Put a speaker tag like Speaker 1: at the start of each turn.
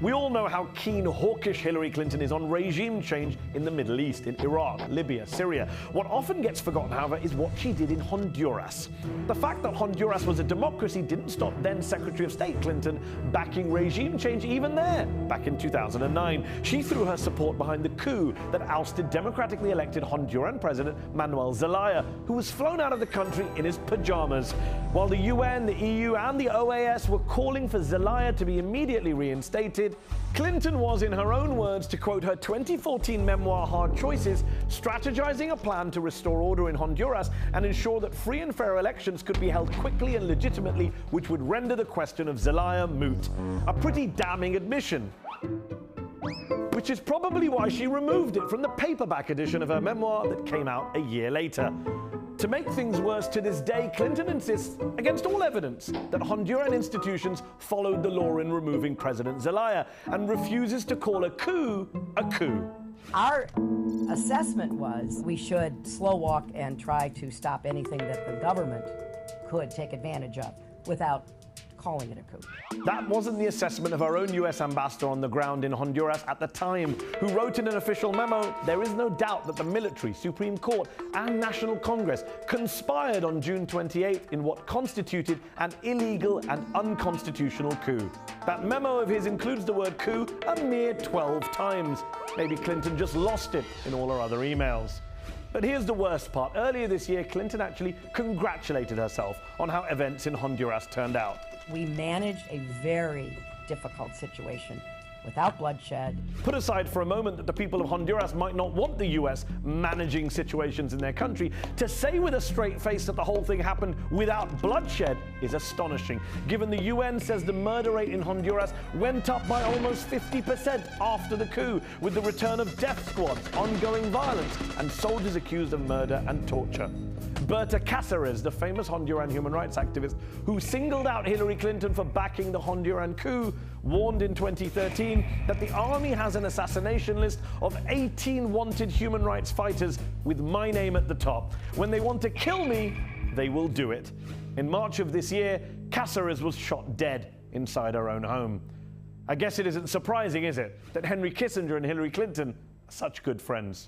Speaker 1: We all know how keen, hawkish Hillary Clinton is on regime change in the Middle East, in Iraq, Libya, Syria. What often gets forgotten, however, is what she did in Honduras. The fact that Honduras was a democracy didn't stop then Secretary of State Clinton backing regime change even there. Back in 2009, she threw her support behind the coup that ousted democratically elected Honduran President Manuel Zelaya, who was flown out of the country in his pajamas. While the UN, the EU, and the OAS were calling for Zelaya to be immediately reinstated, Clinton was, in her own words, to quote her 2014 memoir Hard Choices, strategizing a plan to restore order in Honduras and ensure that free and fair elections could be held quickly and legitimately, which would render the question of Zelaya moot. A pretty damning admission. Which is probably why she removed it from the paperback edition of her memoir that came out a year later. To make things worse, to this day, Clinton insists, against all evidence, that Honduran institutions followed the law in removing President Zelaya and refuses to call a coup a coup.
Speaker 2: Our assessment was we should slow walk and try to stop anything that the government could take advantage of without calling it a coup.
Speaker 1: That wasn't the assessment of our own US ambassador on the ground in Honduras at the time, who wrote in an official memo, "There is no doubt that the military, Supreme Court, and National Congress conspired on June 28 in what constituted an illegal and unconstitutional coup." That memo of his includes the word coup a mere 12 times. Maybe Clinton just lost it in all her other emails. But here's the worst part. Earlier this year, Clinton actually congratulated herself on how events in Honduras turned out.
Speaker 2: We managed a very difficult situation without bloodshed.
Speaker 1: Put aside for a moment that the people of Honduras might not want the US managing situations in their country, to say with a straight face that the whole thing happened without bloodshed is astonishing, given the UN says the murder rate in Honduras went up by almost 50% after the coup, with the return of death squads, ongoing violence, and soldiers accused of murder and torture. Berta Cáceres, the famous Honduran human rights activist who singled out Hillary Clinton for backing the Honduran coup, warned in 2013 that the army has an assassination list of 18 wanted human rights fighters with my name at the top. When they want to kill me, they will do it. In March of this year, Cáceres was shot dead inside her own home. I guess it isn't surprising, is it, that Henry Kissinger and Hillary Clinton are such good friends.